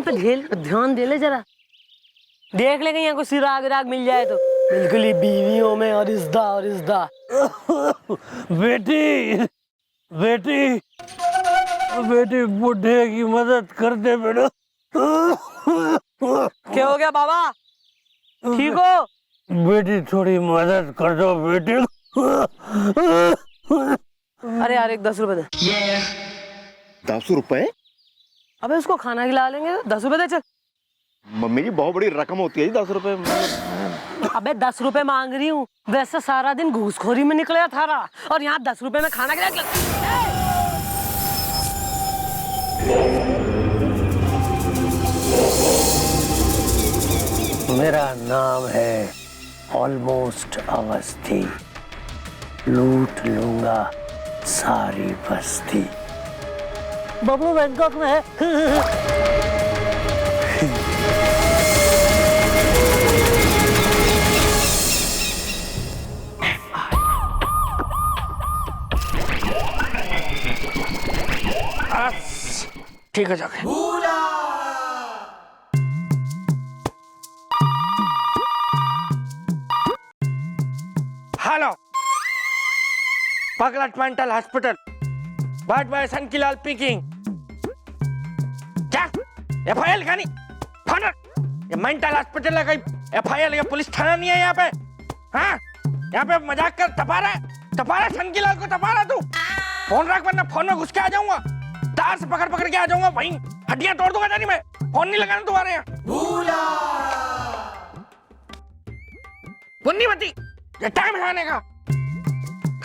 पे ध्यान दे ले जरा, देख ले कहीं यहाँ को सिराग विराग मिल जाए तो। बिल्कुल ही बीवियों में और इज़्दा बेटी बेटी बेटी बुढ़े की मदद कर दे बेटा। क्या हो गया बाबा, ठीक हो? बेटी थोड़ी मदद कर दो बेटी। अरे यार एक 10 रुपए दे। 10 रुपए? अबे उसको खाना खिला लेंगे, 10 रुपए दे चल। मम्मी जी बहुत बड़ी रकम होती है जी 10 रुपए। अबे 10 रुपए मांग रही हूँ, वैसे सारा दिन घूसखोरी में निकला थारा, और यहाँ 10 रुपए में खाना खिला। मेरा नाम है ऑलमोस्ट अवस्थी, लूट लूंगा सारी बस्ती। बबलू बैंकॉक में है। ठीक है जाके। हेलो, पगलट mental hospital, but by Sankilal speaking. क्या एफआईआर लिखानी? फोन रख। ये मेंटल हॉस्पिटल है, कहीं एफआईआर या पुलिस थाना नहीं है यहाँ पे। हाँ, यहाँ पे मजाक कर, तपा रहा है सनकीलाल को, तपा रहा तू। फोन रख वरना फोन में घुस के आ जाऊंगा, तार से पकड़ के आ जाऊंगा, वहीं हड्डियां तोड़ दूंगा। जानी मैं फोन नहीं लगाना तुम्हारे यहाँ। पुन्नी मती, ये टाइम खाने का।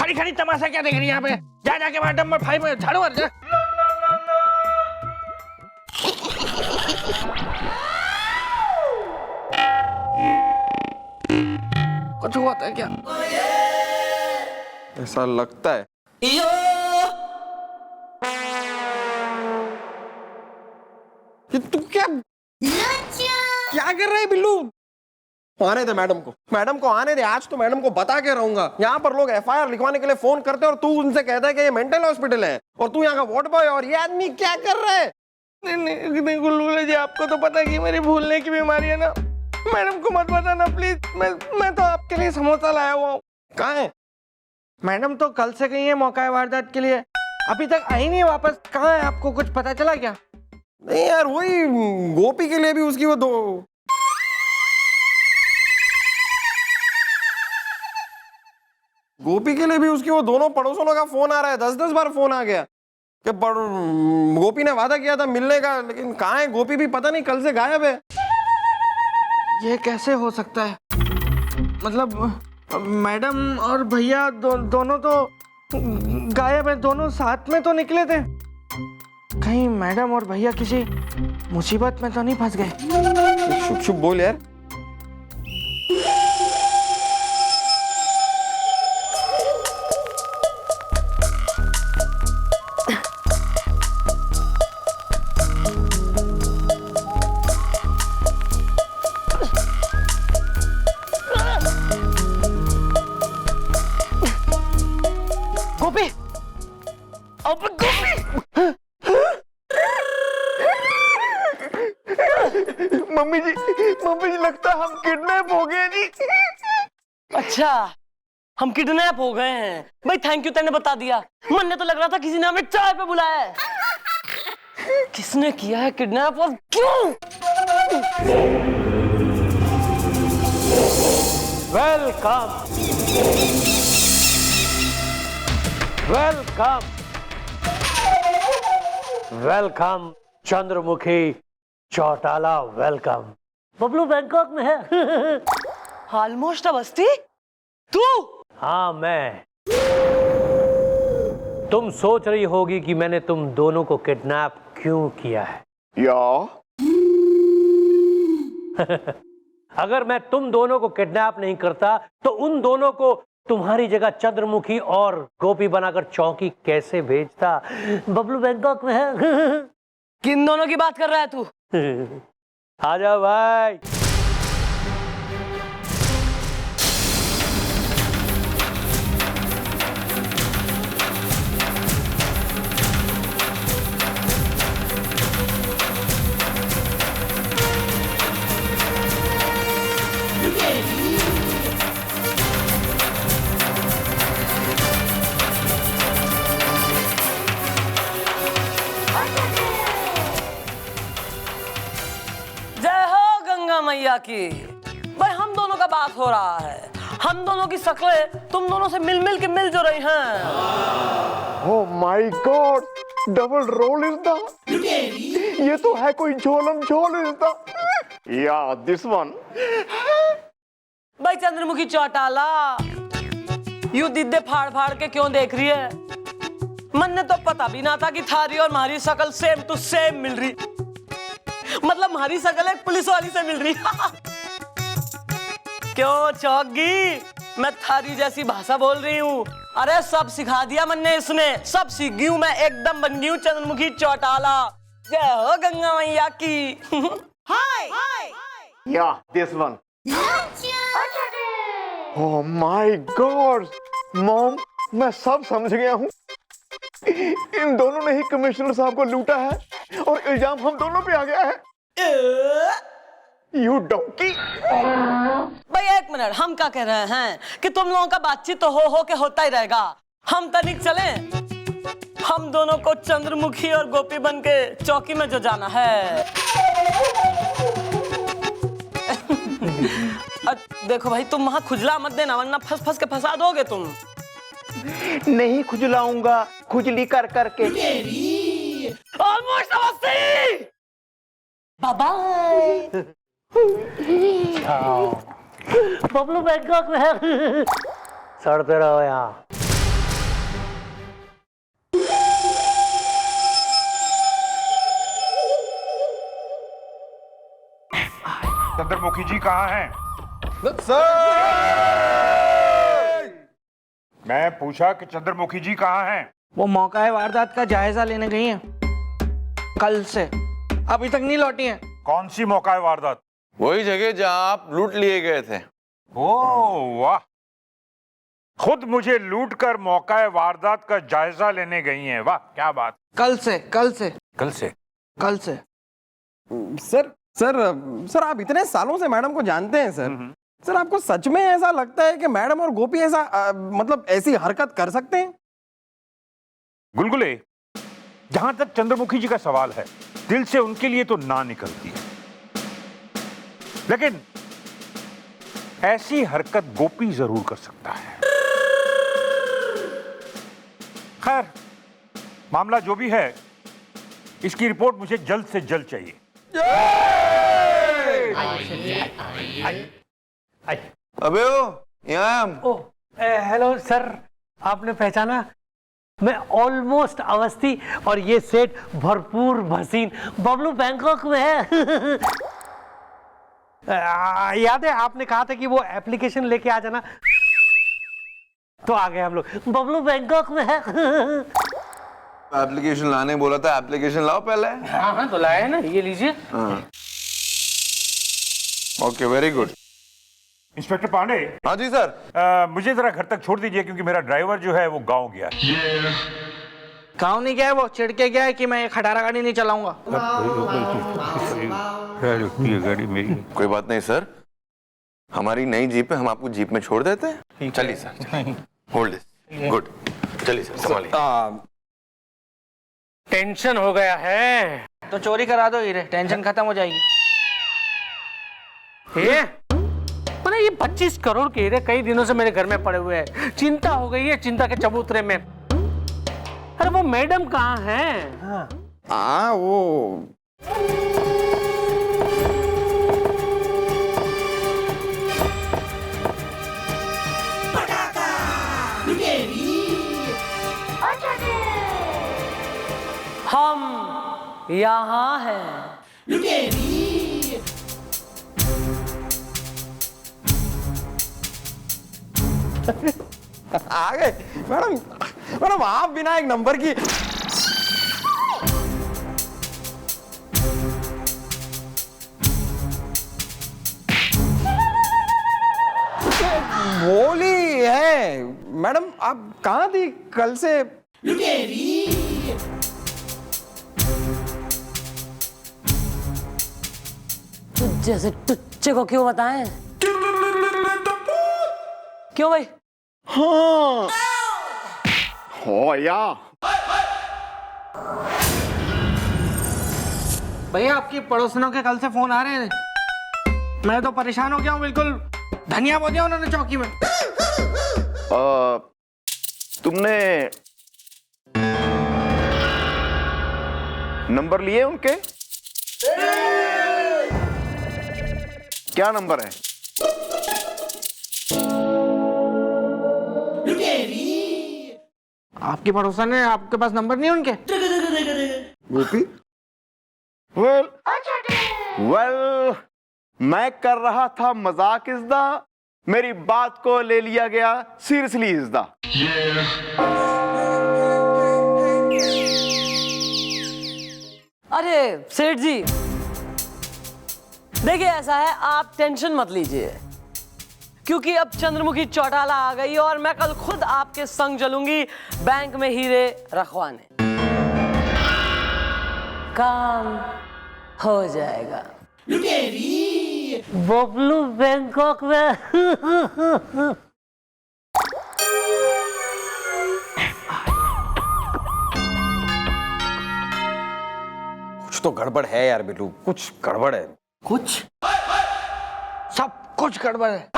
खड़ी खड़ी तमाशा क्या देख रही है यहाँ पे? जा जाके वहां नंबर 5 में झाड़ू मार जा। कुछ हुआ था क्या? ऐसा लगता है। ये तू क्या कर रहे बिल्लू? आने दे मैडम को आने दे। आज तो मैडम को बता के रहूंगा। यहाँ पर लोग एफआईआर लिखवाने के लिए फोन करते हैं और तू उनसे कहता है कि ये मेंटल हॉस्पिटल है, और तू यहाँ का वार्ड बॉय, और ये आदमी क्या कर रहा है? नहीं गुल्लू जी, आपको तो पता है कि मेरी भूलने की बीमारी है ना। मैडम को मत बताना प्लीज। मैं तो आपके लिए समोसा लाया हुआ हूँ। कहाँ है मैडम? तो कल से गई है मौका वारदात के लिए, अभी तक आई नहीं वापस। कहाँ है, आपको कुछ पता चला क्या? नहीं यार, वही गोपी के लिए भी उसकी वो दोनों पड़ोसियों का फोन आ रहा है। 10-10 बार फोन आ गया कि गोपी ने वादा किया था मिलने का, लेकिन कहाँ है गोपी भी पता नहीं, कल से गायब है। ये कैसे हो सकता है? मतलब मैडम और भैया दोनों तो गायब है, दोनों साथ में तो निकले थे। कहीं मैडम और भैया किसी मुसीबत में तो नहीं फंस गए? शुभ शुभ बोल यार। गोपी, अब गोपी। मम्मी जी लगता हम किडनैप हो गए जी। अच्छा, हम किडनैप हो गए हैं। भाई थैंक यू, तेने बता दिया। मन ने तो लग रहा था किसी ने हमें चाय पे बुलाया है। किसने किया है किडनैप और क्यों? Welcome Chandramukhi Chautala, welcome. Bablu Bangkok में है। ऑलमोस्ट अवस्थी, तू? हाँ मैं। तुम सोच रही होगी कि मैंने तुम दोनों को किडनैप क्यों किया है। अगर मैं तुम दोनों को किडनैप नहीं करता तो उन दोनों को तुम्हारी जगह चंद्रमुखी और गोपी बनाकर चौकी कैसे भेजता। बबलू बैंकॉक में है। किन दोनों की बात कर रहा है तू? आ जाओ भाई। की। भाई हम दोनों का बात हो रहा है, हम दोनों की शक्लें तुम दोनों से मिल मिल के मिल जो रही हैं। Oh my god, double role is the, ये तो है कोई झोलम झोल इज द, या दिस वन। भाई चंद्रमुखी चौटाला, यू दिद्दे फाड़ फाड़ के क्यों देख रही है? मन ने तो पता भी ना था कि थारी और हमारी शक्ल सेम टू सेम मिल रही, मतलब हमारी शक्ल एक पुलिस वाली से मिल रही। क्यों चौकी, मैं थारी जैसी भाषा बोल रही हूँ। अरे सब सिखा दिया मन ने, इसने सब सीख गई हूँ मैं, एकदम बन गई हूँ चंद्रमुखी चौटाला। जय हो गंगा मैया की। हाय या this one. Oh my God mom, मैं सब समझ गया हूँ। इन दोनों ने ही कमिश्नर साहब को लूटा है और इल्जाम हम दोनों पे आ गया है। You donkey. भाई एक मिनट, हम क्या कह रहे हैं कि तुम लोगों का बातचीत तो हो के होता ही रहेगा, हम तनिक चले, हम दोनों को चंद्रमुखी और गोपी बन के चौकी में जो जाना है। देखो भाई, तुम वहां खुजला मत देना, वरना फंस फंस के फंसा दोगे तुम। नहीं खुजलाऊंगा, खुजली कर करके। ऑलमोस्ट नमस्ते बाबा। बबलू बैंकॉक में है। सड़ते रहो यहाँ। चंद्रमुखी जी कहाँ हैं? मैं पूछा कि चंद्रमुखी जी कहाँ हैं? वो मौका है वारदात का जायजा लेने गई हैं कल से, अभी तक नहीं लौटी हैं। कौन सी मौका है वारदात? वही जगह जहां आप लूट लिए गए थे। ओह वाह, खुद मुझे लूट कर मौका है वारदात का जायजा लेने गई हैं। वाह क्या बात। कल से कल से सर आप इतने सालों से मैडम को जानते हैं सर। सर आपको सच में ऐसा लगता है कि मैडम और गोपी ऐसा मतलब ऐसी हरकत कर सकते हैं? गुलगुले, जहां तक चंद्रमुखी जी का सवाल है, दिल से उनके लिए तो ना निकलती है, लेकिन ऐसी हरकत गोपी जरूर कर सकता है। खैर, मामला जो भी है, इसकी रिपोर्ट मुझे जल्द से जल्द चाहिए। अबे ओ, यहाँ हम। ओह, हेलो सर, आपने पहचाना? मैं ऑलमोस्ट अवस्थी और ये सेठ भरपूर भसीन बबलू बैंकॉक में है। याद है आपने कहा था कि वो एप्लीकेशन लेके आ जाना, तो आ गए हम लोग। बबलू बैंकॉक में है। एप्लीकेशन लाने बोला था, एप्लीकेशन लाओ पहले। हाँ तो लाया है ना, ये लीजिए। Okay, very good. Inspector Pandey. हाँ जी सर। मुझे जरा घर तक छोड़ दीजिए, क्योंकि मेरा ड्राइवर जो है वो गांव गया है। गाँव नहीं गया है वो, चिढ़ के गया है कि मैं खटारा गाड़ी नहीं चलाऊंगा। गाड़ी मेरी। कोई बात नहीं सर, हमारी नई जीप है, हम आपको जीप में छोड़ देते हैं। चलिए सर, होल्ड दिस, गुड। चलिए सर, संभालिए। टेंशन हो गया है तो चोरी करा दो हीरे, टेंशन खत्म हो जाएगी। ये मैंने ये 25 करोड़ के हीरे कई दिनों से मेरे घर में पड़े हुए हैं। चिंता हो गई है, चिंता के चबूतरे में। अरे वो मैडम कहाँ हैं? हाँ वो हम यहाँ हैं। आ गए मैडम। मैडम आप बिना एक नंबर की। बोली है मैडम, आप कहाँ थी कल से? जैसे टुच्चे को क्यों बताएं? क्यों भाई? हाँ हो या। भैया आपकी पड़ोसनों के कल से फोन आ रहे हैं। मैं तो परेशान हो गया हूँ बिल्कुल। धनिया बो दिया उन्होंने चौकी में। तुमने नंबर लिए उनके? क्या नंबर है? आपकी पड़ोसन है, आपके पास नंबर नहीं है उनके? गोपी, वेल मैं कर रहा था मजाक इज़दा, मेरी बात को ले लिया गया सीरियसली इज़दा। अरे सेठ जी, देखिए ऐसा है, आप टेंशन मत लीजिए, क्योंकि अब चंद्रमुखी चौटाला आ गई और मैं कल खुद आपके संग चलूंगी बैंक में हीरे रखवाने। काम हो जाएगा। बबलू बैंकॉक में। कुछ तो गड़बड़ है यार बिल्लू, कुछ गड़बड़ है। कुछ सब कुछ गड़बड़ है।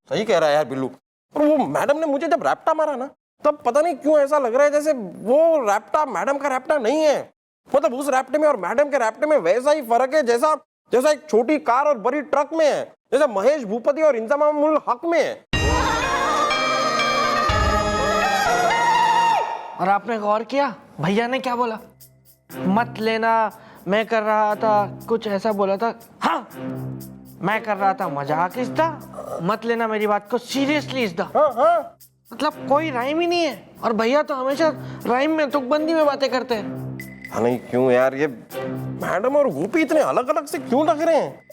सही कह रहा है यार बिल्लू। और वो मैडम ने मुझे जब रैप्टा मारा ना, तब पता नहीं क्यों ऐसा लग रहा है जैसे वो रैप्टा मैडम का रैप्टा नहीं है। मतलब उस रैप्टे में और मैडम के रैप्टे में वैसा ही फर्क है जैसा जैसा एक छोटी कार और बड़ी ट्रक में है, जैसे महेश भूपति और इंतजामुल हक में है। और आपने गौर किया भैया ने क्या बोला? मत लेना, मैं कर रहा था, कुछ ऐसा बोला था। हाँ, मैं कर रहा था मजाक इज़दा, मत लेना मेरी बात को सीरियसली इज़दा। हाँ। मतलब कोई राइम ही नहीं है, और भैया तो हमेशा राइम में, तुकबंदी में बातें करते हैं। हाँ नहीं क्यों यार, ये मैडम और गोपी इतने अलग अलग से क्यों लग रहे हैं?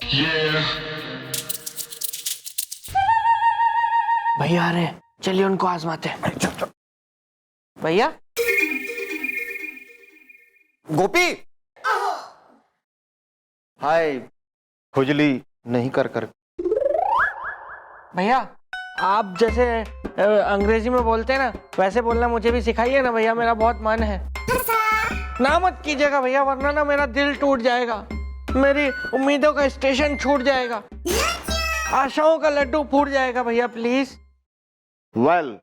भैया आ रहे हैं, चलिए उनको आजमाते हैं। भैया। गोपी। हाय खुजली नहीं कर कर। भैया आप जैसे अंग्रेजी में बोलते हैं ना, वैसे बोलना मुझे भी सिखाइए ना भैया, मेरा बहुत मन है। ना मत कीजिएगा भैया, वरना ना मेरा दिल टूट जाएगा, मेरी उम्मीदों का स्टेशन छूट जाएगा, आशाओं का लड्डू फूट जाएगा भैया, प्लीज। वेल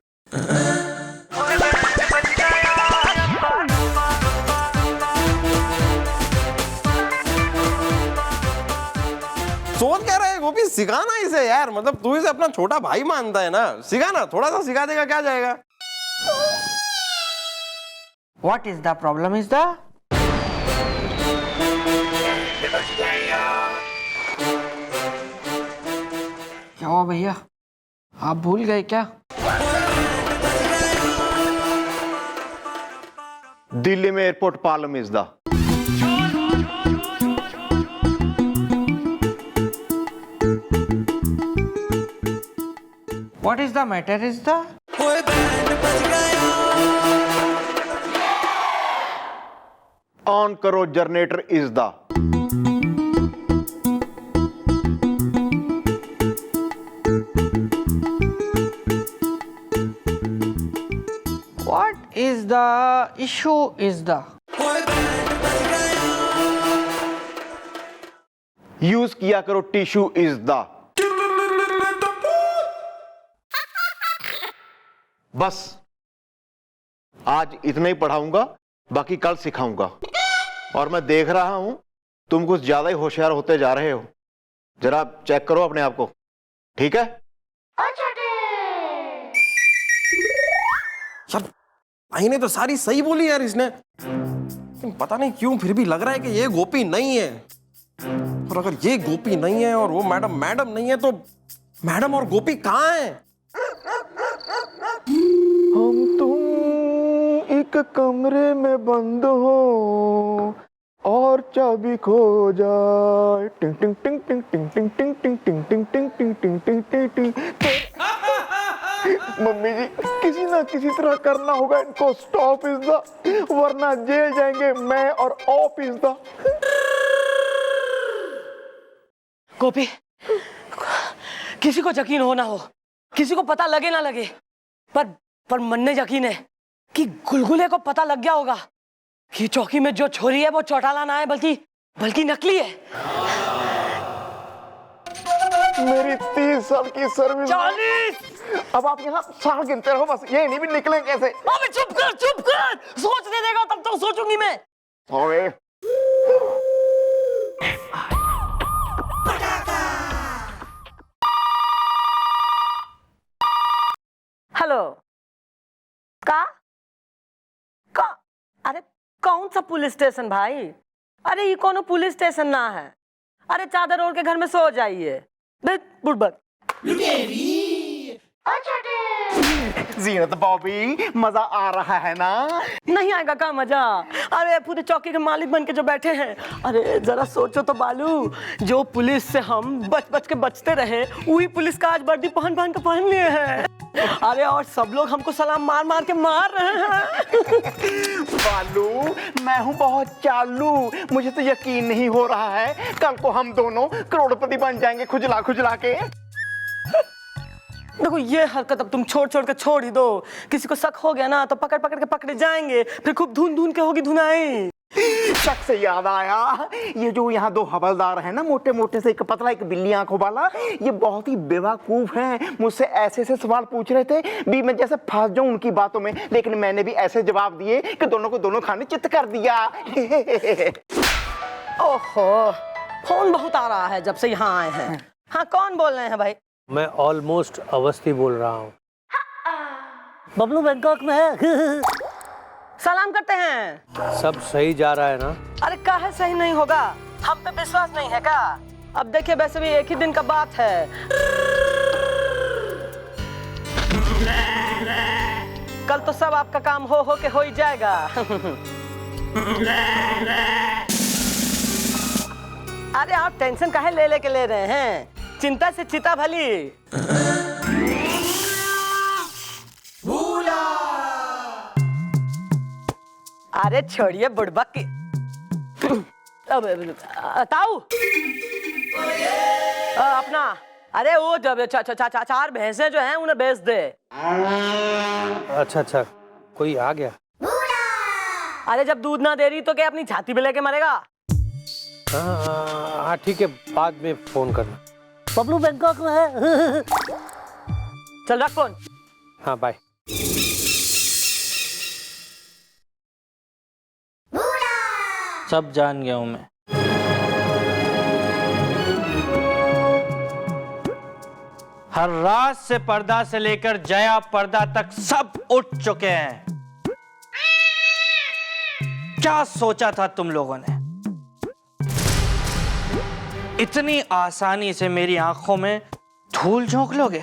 सोच क्या रहा है गोपी, सिखाना इसे यार। मतलब तू इसे अपना छोटा भाई मानता है ना, सिखाना, थोड़ा सा सिखा देगा, क्या जाएगा। What is the problem is the? क्या हुआ भैया, आप भूल गए क्या? दिल्ली में airport Palam is the. What is the matter is the? On करो generator is the. What is the issue is the? Use किया करो टिश्यू इज़दा। बस आज इतना ही पढ़ाऊंगा, बाकी कल सिखाऊंगा। और मैं देख रहा हूं तुम कुछ ज्यादा ही होशियार होते जा रहे हो, जरा चेक करो अपने आप को, ठीक है? यार आई ने तो सारी सही बोली यार इसने, पता नहीं क्यों फिर भी लग रहा है कि ये गोपी नहीं है। और अगर ये गोपी नहीं है और वो मैडम नहीं है, तो मैडम और गोपी कहाँ हैं? हम तुम एक कमरे में बंद हो और चाबी खो जाए। टिंग टिंग टिंग टिंग टिंग टिंग टिंग टिंग टिंग टिंग टिंग टिंग टिंग टिंग टिंग टिंग। मम्मी जी, किसी ना किसी तरह करना होगा इनको स्टॉप इज़दा, वरना जेल जाएंगे मैं और ऑफ इज़दा। गोपी, किसी को यकीन हो ना हो, किसी को पता लगे ना लगे, पर मन में यकीन है कि गुलगुले को पता लग गया होगा कि चौकी में जो छोरी है वो चौटाला ना है, बल्कि नकली है। मेरी 30 साल की सर्विस। 40। अब आप यहाँ साल गिनते रहो बस, ये नहीं भी निकले कैसे। अबे चुप कर, सोचने देगा तब तो सोचूंगी मैं। ओए हेलो। का अरे कौन सा पुलिस स्टेशन भाई? अरे ये कौन पुलिस स्टेशन ना है। अरे चादर ओढ़ के घर में सो जाइए। बुड़बक जीनत बॉबी, मजा आ रहा है ना? नहीं आएगा का मजा? अरे पूरे चौकी के मालिक बन के जो बैठे हैं, अरे जरा सोचो तो बालू, जो पुलिस से हम बच के बचते रहे, वही पुलिस का आज वर्दी पहन के पहन लिए हैं। अरे और सब लोग हमको सलाम मार के मार रहे हैं। बालू, मैं हूँ बहुत चालू, मुझे तो यकीन नहीं हो रहा है कल को हम दोनों करोड़पति बन जाएंगे खुजला के। देखो ये हरकत अब तुम छोड़ के छोड़ ही दो। किसी को शक हो गया ना तो पकड़ के पकड़े जाएंगे, फिर खूब धुन के होगी धुनाई। शक से याद आया, ये जो यहाँ 2 हवलदार हैं ना, मोटे से, एक पतला एक बिल्ली आंखों वाला, ये बहुत ही बेवकूफ हैं। मुझसे ऐसे सवाल पूछ रहे थे भी मैं जैसे फंस जाऊं उनकी बातों में, लेकिन मैंने भी ऐसे जवाब दिए कि दोनों को दोनों खाने चित्त कर दिया। ओहो, फोन बहुत आ रहा है जब से यहाँ आए हैं। हाँ, कौन बोल रहे हैं भाई? मैं ऑलमोस्ट अवस्थी बोल रहा हूँ। बबलू बैंकॉक में है। सलाम करते हैं। सब सही जा रहा है ना? अरे काहे सही नहीं होगा, हम पे विश्वास नहीं है क्या? अब देखिए, वैसे भी एक ही दिन का बात है। कल तो सब आपका काम हो के हो ही जाएगा। अरे आप टेंशन काहे ले रहे हैं? चिंता से चिता भली। अरे छोड़िए बुड़बक की। अब ताऊ अपना, अरे वो जब 4 भैंसे जो हैं उन्हें बेच दे। अच्छा, कोई आ गया? अरे जब दूध ना दे रही तो क्या अपनी छाती पे लेके मरेगा? हाँ ठीक है, बाद में फोन करना। बबलू बैंकॉक में है। चल रख फोन। हाँ बाय। सब जान गया हूं मैं। हर रात से पर्दा से लेकर जया पर्दा तक सब उठ चुके हैं। क्या सोचा था तुम लोगों ने? इतनी आसानी से मेरी आंखों में धूल झोंक लोगे?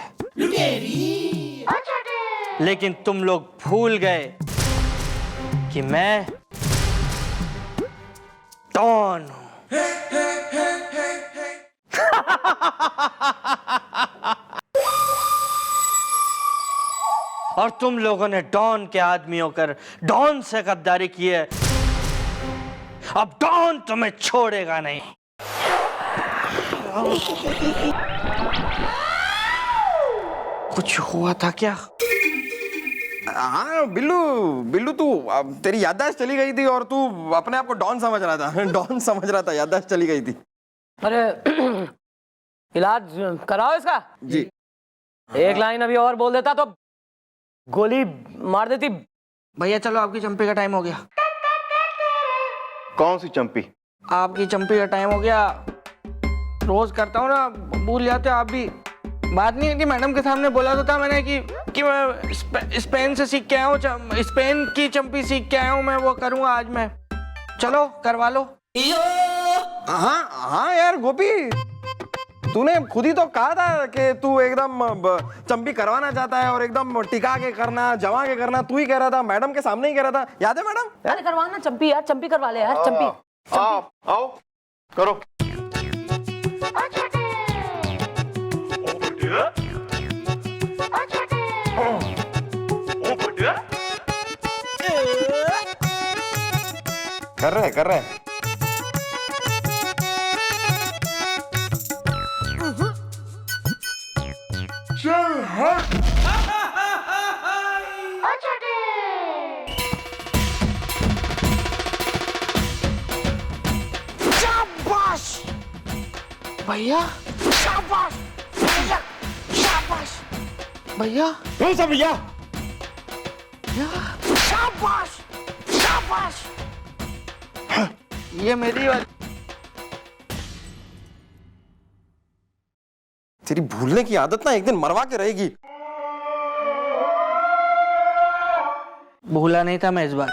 लेकिन तुम लोग भूल गए कि मैं डॉन हूं। और तुम लोगों ने डॉन के आदमी होकर डॉन से गद्दारी की है। अब डॉन तुम्हें छोड़ेगा नहीं। कुछ हुआ था क्या? हाँ बिल्लू तू, तेरी याददाश्त चली गई थी और तू अपने आप को डॉन समझ रहा था। डॉन समझ रहा था, याददाश्त चली गई थी। अरे इलाज कराओ इसका। जी। एक लाइन अभी और बोल देता तो गोली मार देती। भैया चलो, आपकी चंपी का टाइम हो गया। कौन सी चंपी? आपकी चंपी का टाइम हो गया। रोज करता हूँ ना, भूल जाते हो आप भी। बात नहीं है कि मैडम के सामने बोला तो था मैंने कि मैं स्पेन से सीख के आया हूँ, स्पेन की चंपी सीख के आया हूँ मैं, वो करूँगा आज मैं। चलो करवा लो। हाँ यार गोपी, तूने खुद ही तो कहा था कि तू एकदम चंपी करवाना चाहता है और एकदम टिका के करना, जमा के करना। तू ही कह रहा था, मैडम के सामने ही कह रहा था। याद है मैडम? अरे करवाना चंपी यार, चंपी करवा ले यार। चंपी आओ करो। कर रहे चल शाबाश भैया, शाबाश। शाबाश भैया कौन सा भैया? शाबाश शाबाश। ये मेरी वाली। तेरी भूलने की आदत ना एक दिन मरवा के रहेगी। भूला नहीं था मैं इस बार,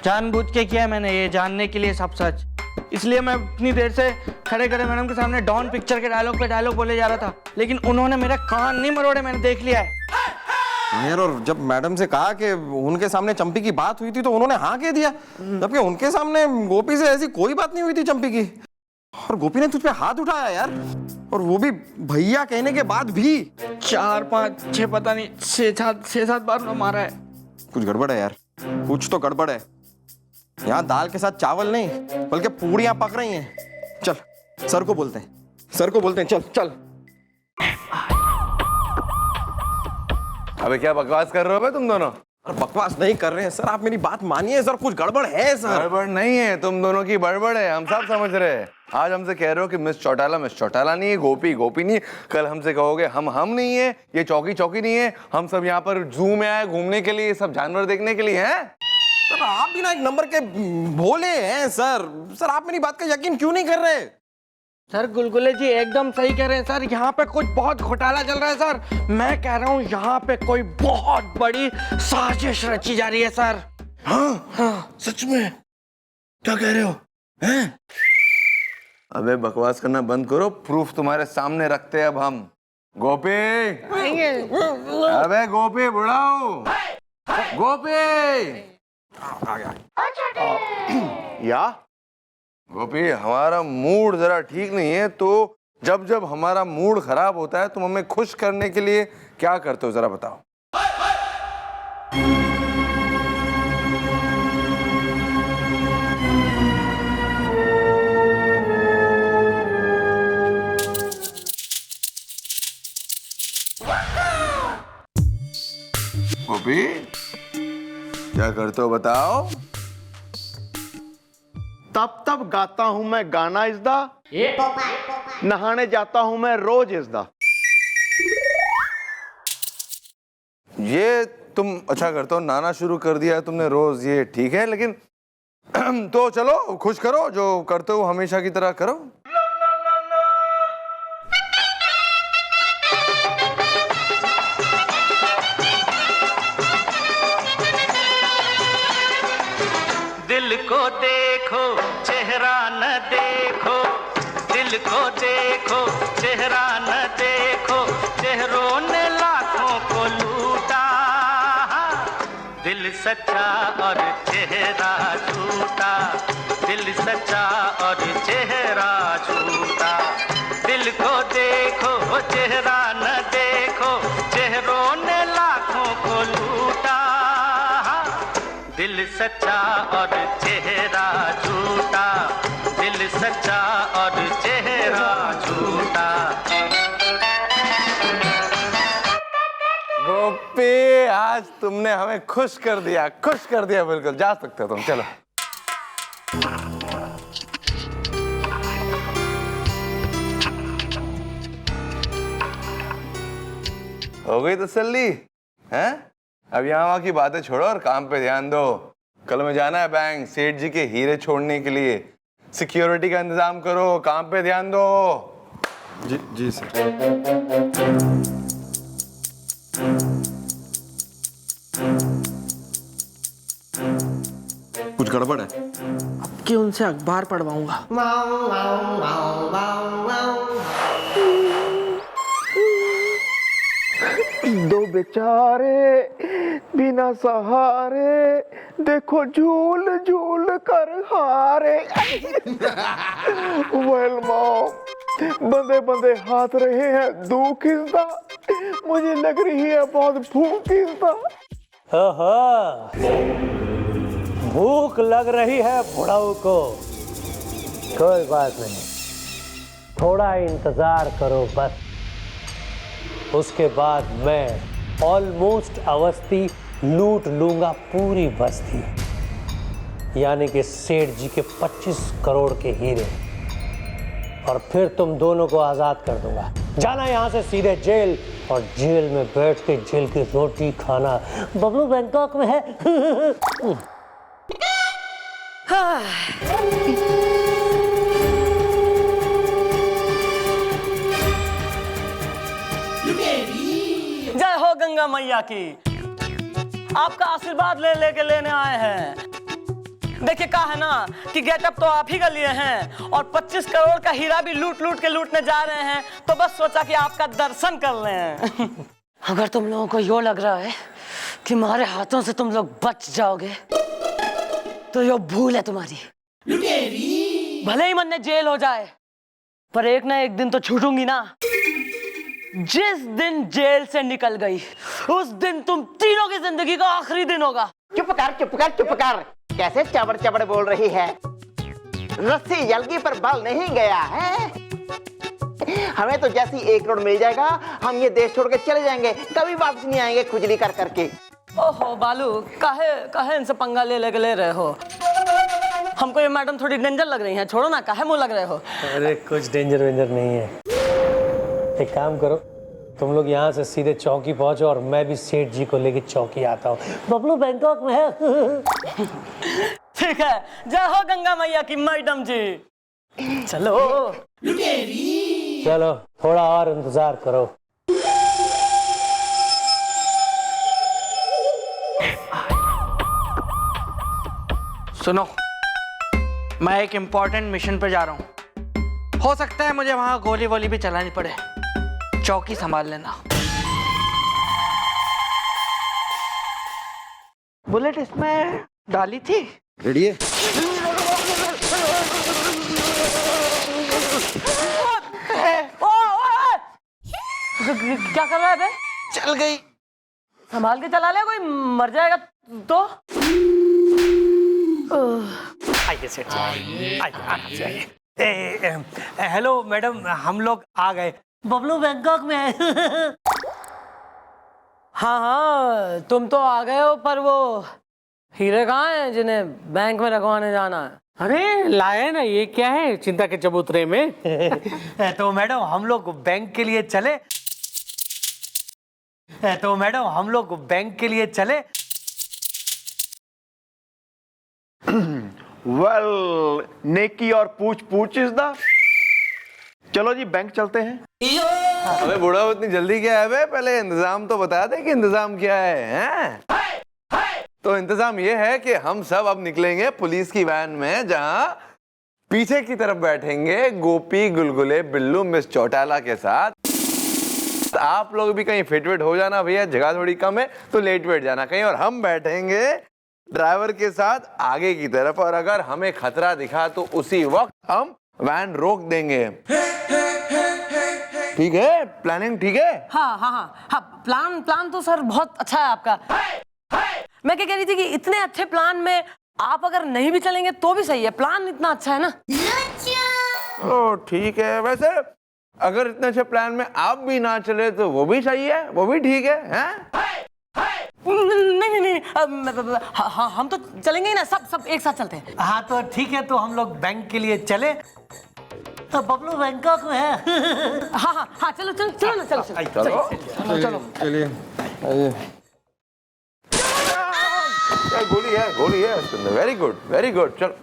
जानबूझ के किया मैंने, ये जानने के लिए सब सच। इसलिए मैं इतनी देर से खड़े खड़े मैडम के सामने डॉन पिक्चर के डायलॉग पे डायलॉग बोले जा रहा था, लेकिन उन्होंने मेरा कान नहीं मरोड़े, मैंने देख लिया है। यार और जब मैडम से कहा कि उनके सामने चंपी की बात हुई थी तो उन्होंने हाँ कह दिया, जबकि उनके सामने गोपी से ऐसी कोई बात नहीं हुई थी चंपी की। और गोपी ने तुझ पे हाथ उठाया यार, और वो भी भैया कहने के बाद भी। 4 5 6 पता नहीं 6 7 बार मारा है। कुछ गड़बड़ है यार, कुछ तो गड़बड़ है। यहाँ दाल के साथ चावल नहीं बल्कि पूड़ियां पक रही हैं। चल सर को बोलते हैं, सर को बोलते हैं, चल चल। अबे क्या बकवास कर रहे हो बे तुम दोनों? अरे बकवास नहीं कर रहे हैं सर, आप मेरी बात मानिए सर, कुछ गड़बड़ है सर। गड़बड़ नहीं है, तुम दोनों की बड़बड़ है, हम सब समझ रहे हैं। आज हमसे कह रहे हो कि मिस चौटाला नहीं है, गोपी गोपी नहीं है। कल हमसे कहोगे हम नहीं है, ये चौकी नहीं है। हम सब यहाँ पर जू में आए घूमने के लिए, सब जानवर देखने के लिए हैं। सर आप भी ना एक नंबर के भोले हैं सर। सर आप मेरी बात का यकीन क्यों नहीं कर रहे? सर गुलगुले जी एकदम सही कह रहे हैं सर, यहाँ पे कुछ बहुत घोटाला चल रहा है सर। मैं कह रहा हूँ यहाँ पे कोई बहुत बड़ी साजिश रची जा रही है सर। हाँ सच में? क्या कह रहे हो हैं? अबे बकवास करना बंद करो, प्रूफ तुम्हारे सामने रखते हैं अब हम। गोपी, अबे गोपी बुढ़ाओ, गोपी या गोपी, हमारा मूड जरा ठीक नहीं है, तो जब जब हमारा मूड खराब होता है तुम हमें खुश करने के लिए क्या करते हो, जरा बताओ। गोपी क्या करते हो बताओ। तब गाता हूं मैं गाना इज़दा, नहाने जाता हूं मैं रोज इज़दा। ये तुम अच्छा करते हो, नहाना शुरू कर दिया तुमने रोज, ये ठीक है, लेकिन तो चलो खुश करो, जो करते हो हमेशा की तरह करो। दिल को देखो चेहरा न देखो, दिल को देखो चेहरा न देखो, चेहरों ने लाखों को लूटा। दिल सच्चा और चेहरा झूठा, दिल सच्चा और चेहरा झूठा। दिल को देखो चेहरा न देखो, चेहरों ने लाखों को लूटा। दिल सच्चा और चेहरा झूठा, दिल सच्चा और चेहरा झूठा। गोपी आज तुमने हमें खुश कर दिया बिल्कुल। जा सकते हो तुम, चलो। हो गई तसल्ली हैं? अब यहाँ वहाँ की बातें छोड़ो और काम पे ध्यान दो। कल में जाना है बैंक, सेठ जी के हीरे छोड़ने के लिए। सिक्योरिटी का इंतजाम करो, काम पे ध्यान दो। जी सर। कुछ गड़बड़ है? कि उनसे अखबार पढ़वाऊंगा। दो बेचारे बिना सहारे, देखो झूल झूल कर हारे। वेल मॉम, बंदे बंदे हाथ रहे हैं दुख इसदा, मुझे लग रही है बहुत भूख इसदा। भूख लग रही है बुढ़ाऊ को, कोई बात नहीं, थोड़ा इंतजार करो बस। उसके बाद मैं ऑलमोस्ट अवस्थी लूट लूंगा पूरी बस्ती, यानी कि सेठ जी के 25 करोड़ के हीरे, और फिर तुम दोनों को आजाद कर दूंगा। जाना यहाँ से सीधे जेल और जेल में बैठ के जेल की रोटी खाना। बबलू बैंकॉक में है। जय हो गंगा मैया की। आपका आशीर्वाद लेने आए हैं। देखिए कहा है ना कि गेटअप तो आप ही का लिए हैं और 25 करोड़ का हीरा भी लूटने जा रहे हैं, तो बस सोचा कि आपका दर्शन कर लें। अगर तुम लोगों को यो लग रहा है कि हमारे हाथों से तुम लोग बच जाओगे तो यो भूल है तुम्हारी। भले ही मन में जेल हो जाए, पर एक ना एक दिन तो छूटूंगी ना। जिस दिन जेल से निकल गई उस दिन तुम तीनों की जिंदगी का आखिरी दिन होगा। चुप कर। कैसे चबड़ बोल रही है? रस्सी जलगी पर बल नहीं गया है। हमें तो जैसी 1 करोड़ मिल जाएगा हम ये देश छोड़ के चले जाएंगे, कभी वापस नहीं आएंगे खुजली कर करके। ओहो बालू, काहे इनसे पंगा ले रहे हो? हमको ये मैडम थोड़ी डेंजर लग रही हैं, छोड़ो ना, काहे मुंह लग रहे हो? अरे कुछ डेंजर वेंजर नहीं है। एक काम करो, तुम लोग यहाँ से सीधे चौकी पहुंचो और मैं भी सेठ जी को लेके चौकी आता हूँ। बबलू बैंकॉक में है। ठीक है, जय हो गंगा मैया की मैडम जी। चलो चलो थोड़ा और इंतजार करो। सुनो, मैं एक इंपॉर्टेंट मिशन पे जा रहा हूँ। हो सकता है मुझे वहां गोली वोली भी चलानी पड़े। चौकी संभाल लेना। बुलेट इसमें डाली थी। रेडी है? क्या कर रहा है बे? चल गई। संभाल के चला ले, कोई मर जाएगा तो। आइए सेठ जी, आइए। हेलो मैडम, हम लोग आ गए। बबलू बैंकॉक में है। हाँ, तुम तो आ गए हो, पर वो हीरे कहाँ हैं जिन्हें बैंक में रखवाने जाना है? अरे लाए ना, ये क्या है चिंता के चबूतरे में। तो मैडम हम लोग बैंक के लिए चले। वेल, नेकी और पूछ इस दा। चलो जी बैंक चलते हैं। अबे बूढ़ा, इतनी जल्दी क्या है बे? पहले इंतजाम तो बता दे कि इंतजाम क्या है, हैं? तो इंतजाम ये है कि हम सब अब निकलेंगे पुलिस की वैन में, जहां पीछे की तरफ बैठेंगे गोपी, गुलगुले, बिल्लू, मिस चौटाला के साथ। आप लोग भी कहीं फिट हो जाना भैया, जगह थोड़ी कम है तो लेट वेट जाना कहीं। और हम बैठेंगे ड्राइवर के साथ आगे की तरफ, और अगर हमें खतरा दिखा तो उसी वक्त हम वैन रोक देंगे। ठीक है? प्लानिंग ठीक है? हाँ, प्लान तो सर बहुत अच्छा है आपका। मैं क्या कह रही थी कि इतने अच्छे प्लान में आप अगर नहीं भी चलेंगे तो भी सही है, प्लान इतना अच्छा है ना। ओ ठीक है। वैसे अगर इतने अच्छे प्लान में आप भी ना चले तो वो भी सही है, वो भी ठीक है, हैं? नहीं, हम तो चलेंगे ही ना, सब एक साथ चलते हैं। हाँ तो ठीक है, तो हम लोग बैंक के लिए चले। तो बबलू बैंकॉक में है। हाँ, चलो ना। चलिए। गोली है। Very good. चलो।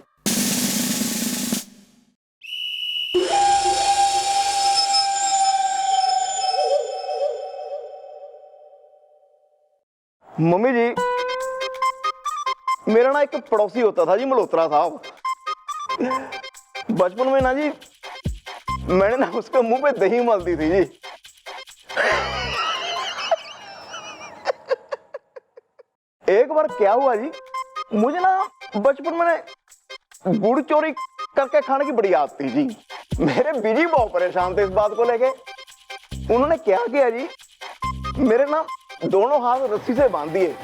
मम्मी जी, मेरा ना एक पड़ोसी होता था जी, मल्होत्रा साहब। बचपन में ना जी मैंने ना उसके मुंह पे दही मल दी थी जी। एक बार क्या हुआ जी, मुझे ना बचपन में गुड़ चोरी करके खाने की बड़ी आदत थी जी। मेरे बीजी बहुत परेशान थे इस बात को लेके। उन्होंने क्या किया जी, मेरे ना दोनों हाथ रस्सी से बांध दिए।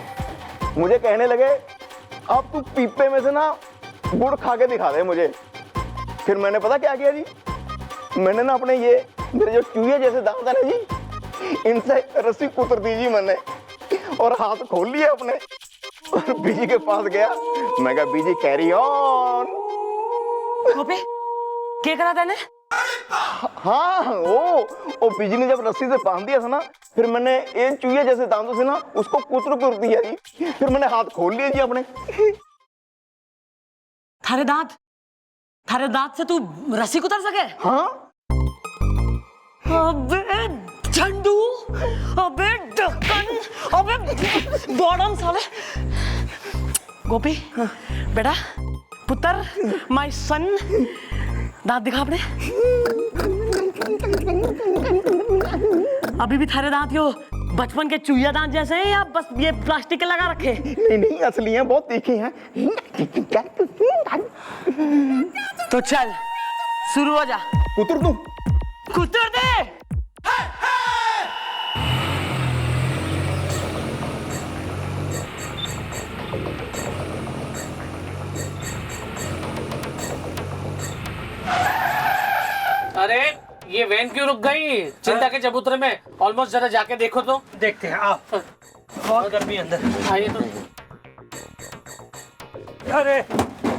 मुझे कहने लगे, अब तू पीपे में से ना गुड़ खा के दिखा दे मुझे। फिर मैंने पता क्या किया जी, मैंने ना अपने ये मेरे जो चूहे जैसे दांत है ना जी, इनसे रस्सी कुतर दी जी मैंने, और हाथ खोल लिए अपने, और बीजी के पास गया। मैं कहा, बीजी कैरी ऑन। क्या करा तेने? हाँ ओ बीजी ने जब रस्सी से बांध दिया था ना, फिर मैंने एक चूहे जैसे दांतों से ना उसको कुतर दिया जी। फिर मैंने हाथ खोल लिए जी अपने। थारे दांत से तू रस्सी कुतर सके? हाँ अबे झंडू, अबे ढक्कन, अबे बॉडम साले। गोपी बेटा, पुत्र, माय सन, दांत दिखा अपने। अभी भी थारे दांत यो बचपन के चूहिया दांत जैसे हैं या बस ये प्लास्टिक के लगा रखे? नहीं असली हैं, बहुत तीखी हैं। तो चल शुरू हो जा। कुतर दूं? कुतर दे। अरे ये वैन क्यों रुक गई? चिंता के चबूतरे में ऑलमोस्ट, जरा जाके देखो तो। देखते हैं आप। बहुत गर्मी अंदर, आइए तो। अरे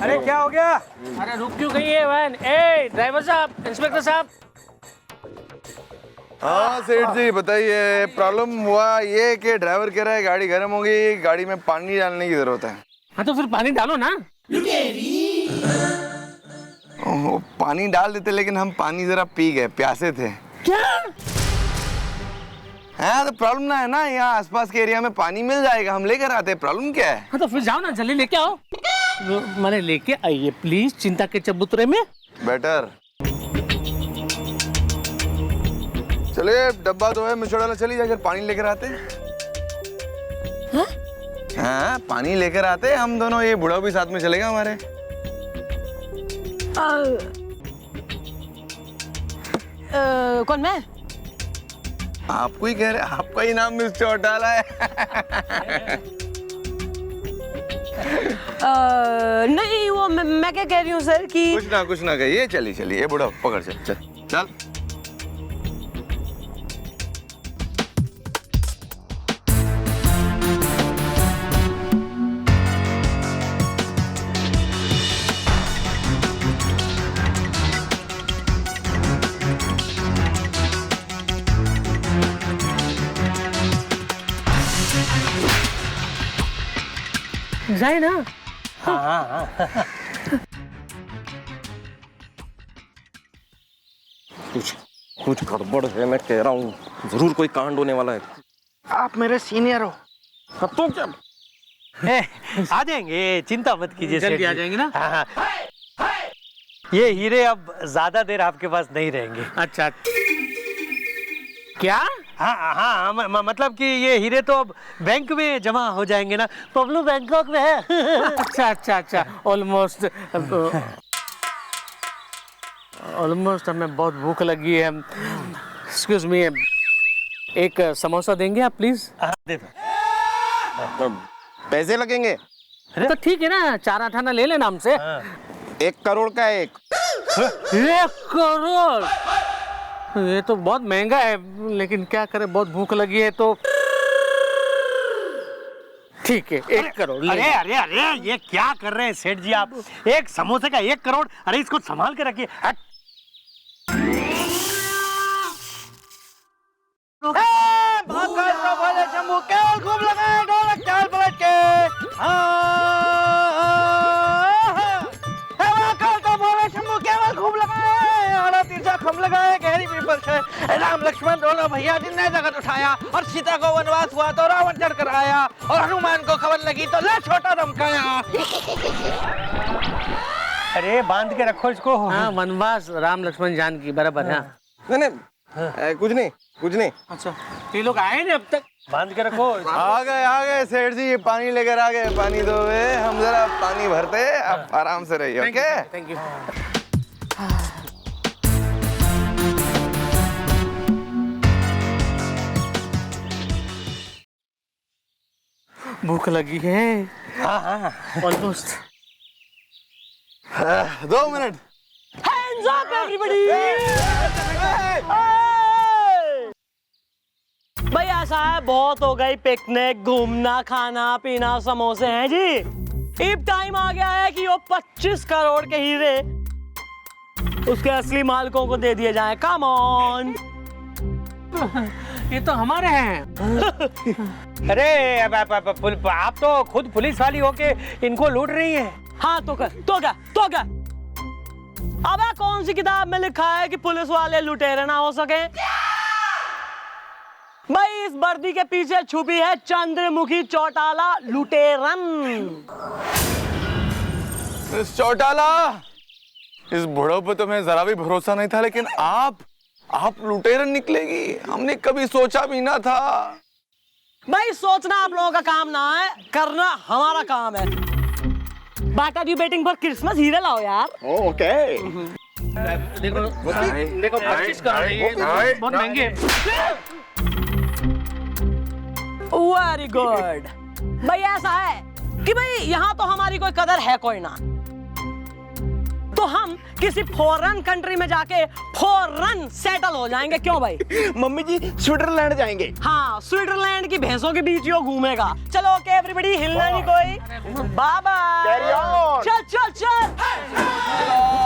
अरे क्या हो गया? अरे रुक क्यों गई है वैन? ए ड्राइवर साहब, इंस्पेक्टर साहब। हाँ सेठ जी बताइए, प्रॉब्लम हुआ ये कि ड्राइवर कह रहा है गाड़ी गर्म हो गई, गाड़ी में पानी डालने की जरूरत है। हाँ तो फिर पानी डालो ना। ओह, पानी डाल देते, लेकिन हम पानी जरा पी गए, प्यासे थे। क्या? हाँ तो प्रॉब्लम ना है ना, यहाँ आसपास के एरिया में पानी मिल जाएगा, हम लेकर आते हैं। प्रॉब्लम क्या है? हाँ तो फिर जाओ ना, जल्दी लेके आओ। मैंने लेके आइए प्लीज, चिंता के चबूतरे में। बेटर चलिए, डब्बा तो है मिर्च डाला, चलिए जाकर पानी लेकर आते हैं। हाँ पानी लेकर आते, हम दोनों, ये बूढ़ा भी साथ में चलेगा हमारे। कौन मैं? आपको ही कह रहे, आपका ही नाम मिस चौटाला है। नहीं वो मैं क्या कह रही हूँ सर कि कुछ ना कहिए, चलिए चलिए, ये बूढ़ा पकड़, चल। जाए ना। कुछ गड़बड़ है, मैं कह रहा हूँ, जरूर कोई कांड होने वाला है। आप मेरे सीनियर हो। अब तो क्या? आ जाएंगे, चिंता मत कीजिए। जल्दी आ जाएंगे ना? हाँ। ये हीरे अब ज्यादा देर आपके पास नहीं रहेंगे। अच्छा क्या? हाँ, मतलब कि ये हीरे तो अब बैंक में जमा हो जाएंगे ना, पब्लू बैंकॉक में है। अच्छा ऑलमोस्ट हमें बहुत भूख लगी है। एक्सक्यूज मी, एक समोसा देंगे आप प्लीज? दे दो। पैसे लगेंगे? तो ठीक है ना, 4 आना ले लेना हमसे। 1 करोड़ का 1 करोड़? ये तो बहुत महंगा है, लेकिन क्या करें, बहुत भूख लगी है तो ठीक है, 1 करोड़। अरे ये क्या कर रहे हैं सेठ जी आप? एक समोसे का 1 करोड़? अरे इसको संभाल के रखिए। राम लक्ष्मण दोनों भैया जी ने जगत उठाया, और सीता को वनवास हुआ तो रावण चढ़ कर आया, और हनुमान को खबर लगी तो ले छोटा धमकाया। अरे बांध के रखो इसको। हाँ, वनवास राम लक्ष्मण जानकी बराबर है। नहीं, कुछ नहीं। अच्छा, ये लोग आए नहीं अब तक? बांध के रखो। आ गए सेठ जी, पानी लेकर आ गए। पानी दो, हम जरा पानी भरते, आप आराम से रहिए। Okay, thank you. भूख लगी है। हाँ almost. 2 minute. Hands up everybody! भाई ऐसा है, बहुत हो गई पिकनिक, घूमना, खाना पीना, समोसे हैं जी। अब टाइम आ गया है कि वो 25 करोड़ के हीरे उसके असली मालिकों को दे दिए जाएं। Come on. ये तो हमारे हैं। अरे आप तो खुद पुलिस वाली होके इनको लूट रही है। हाँ तो क्या? अबे कौन सी किताब में लिखा है कि पुलिस वाले लुटेरे ना हो सके? भाई इस वर्दी के पीछे छुपी है चंद्रमुखी चौटाला लुटेरन। मिस चौटाला, इस बुढ़ो पे तुम्हें जरा भी भरोसा नहीं था, लेकिन आप लुटेरन निकलेगी, हमने कभी सोचा भी ना था। भाई सोचना आप लोगों का काम ना है, करना हमारा काम है। बाटा यू बेटिंग फॉर क्रिसमस, हीरे लाओ यार। ओके। देखो 25 करोड़ ये बहुत महंगे। Very good. भाई ऐसा है कि भाई यहाँ तो हमारी कोई कदर है कोई ना, तो हम किसी फॉरेन कंट्री में जाके फॉरेन सेटल हो जाएंगे। क्यों भाई? मम्मी जी स्विट्जरलैंड जाएंगे। हाँ, स्विट्जरलैंड की भैंसों के बीच यो घूमेगा। चलो ओके एवरीबॉडी, हिलना नहीं कोई। बाबा Carry on. चल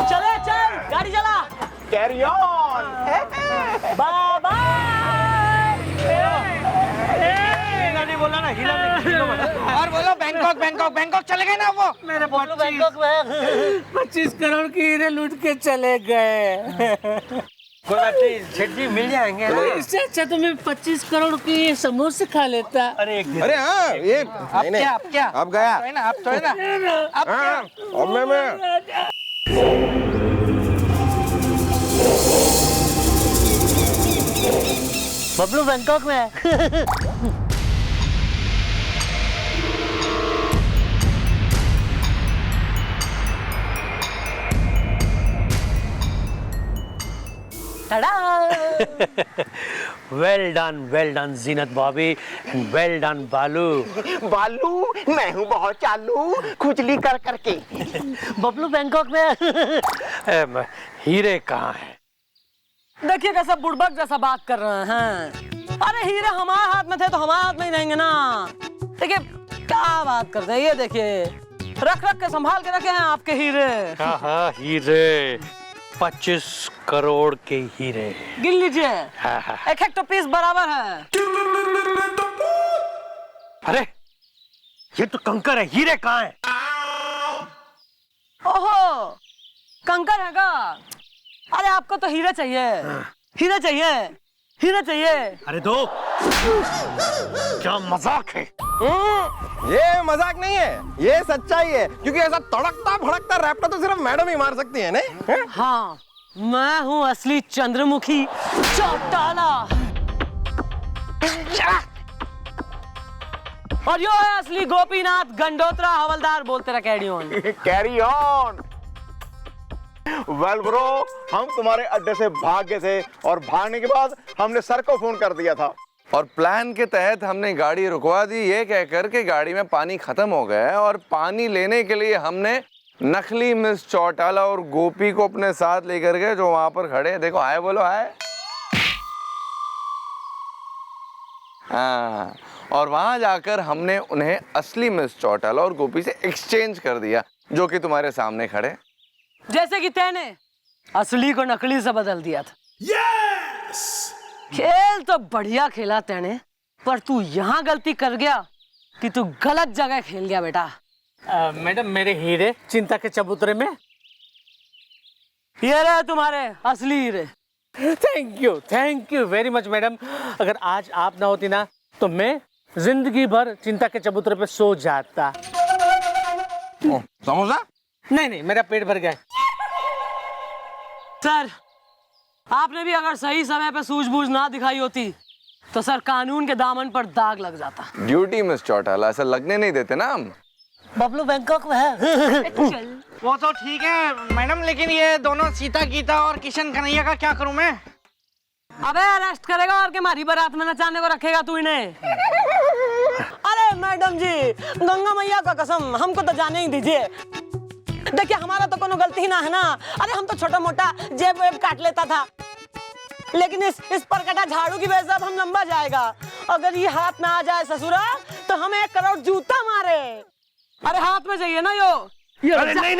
चले चल, गाड़ी चला। Carry on. बाबा नहीं बोला ना, हिला नहीं। और बोलो बैंकॉक चले गए ना वो। मेरे बैंकॉक में 25 करोड़ की हीरे लूट के चले गए। कोई बात नहीं, सेठ जी मिल जाएंगे। इससे अच्छा तो मैं 25 करोड़ की समोसे खा लेता। अरे एक दिन। अरे हाँ, ये अब क्या अब गया। अब तो है ना अब हाँ, अब मैं बबलू बैंकॉक में है। वेल डन जीनत भाभी, एंड वेल डन बालू। बालू, मैं हूँ बहुत चालू, खुजली कर करके। बबलू बैंकॉक में। हीरे कहाँ है? देखिए कैसा बुड़बक जैसा बात कर रहे हैं। अरे हीरे हमारे हाथ में थे तो हमारे हाथ में ही रहेंगे ना। देखिए क्या बात करते हैं, ये देखिए रख के संभाल के रखे हैं आपके हीरे। हाँ हीरे, 25 करोड़ के हीरे। गिन लीजिए, हाँ। एक तो पीस बराबर है। अरे ये तो कंकर है, हीरे कहाँ है? ओहो, कंकर है का? अरे आपको तो हीरे चाहिए, हीरे चाहिए। अरे दो। क्या मजाक है? ये मजाक नहीं है, ये सच्चाई है, क्योंकि ऐसा तड़कता भड़कता रैप्टर तो सिर्फ मैडम ही मार सकती है, नहीं? हाँ, मैं हूँ असली चंद्रमुखी चौटाला। और यो है असली गोपीनाथ गंडोत्रा हवलदार। बोलते रहा carry on. Carry on. Well bro, हम तुम्हारे अड्डे से भाग गए थे और भागने के बाद हमने सर को फोन कर दिया था और प्लान के तहत हमने गाड़ी रुकवा दी, ये कहकर के गाड़ी में पानी खत्म हो गया है, और पानी लेने के लिए हमने नकली मिस चौटाला और गोपी को अपने साथ लेकर गए, जो वहां पर खड़े हैं। देखो, हाय बोलो, हाय। हाँ, और वहां जाकर हमने उन्हें असली मिस चौटाला और गोपी से एक्सचेंज कर दिया, जो कि तुम्हारे सामने खड़े। जैसे कि तैने असली को नकली से बदल दिया था। yes! खेल तो बढ़िया खेला तैने, पर तू यहाँ गलती कर गया कि तू गलत जगह खेल गया बेटा। मैडम, मेरे हीरे चिंता के चबूतरे में। ये रहे तुम्हारे असली हीरे। Thank you very much madam. अगर आज आप ना होती ना तो मैं जिंदगी भर चिंता के चबूतरे पे सो जाता। समोसा? नहीं, मेरा पेट भर गया। सर, आपने भी अगर सही समय पे सूझबूझ ना दिखाई होती तो सर कानून के दामन पर दाग लग जाता। ड्यूटी मिस चौटाला, ऐसा लगने नहीं देते ना हम। बबलू बैंकॉक में है। वो तो ठीक है मैडम, लेकिन ये दोनों सीता गीता और किशन कन्हैया का क्या करूं मैं? अबे अरेस्ट करेगा और के मारी बारात में नचाने को रखेगा तू इन्हें। अरे मैडम जी, गंगा मैया का कसम, हमको तो जाने ही दीजिए। देखिए हमारा तो कोनो गलती ना है ना। अरे हम तो छोटा मोटा जेब वेब काट लेता था, लेकिन इस पर कटा झाड़ू की वजह से अब हम लंबा जाएगा। अगर ये हाथ में आ जाए ससुरा तो हम 1 करोड़ जूता मारे। अरे हाथ में चाहिए ना यो। अरे नहीं,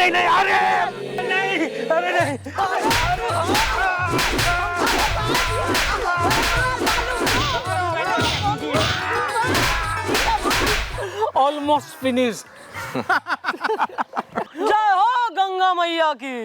अरे नहीं, ऑलमोस्ट फिनिश। जय हो गंगा मैया की।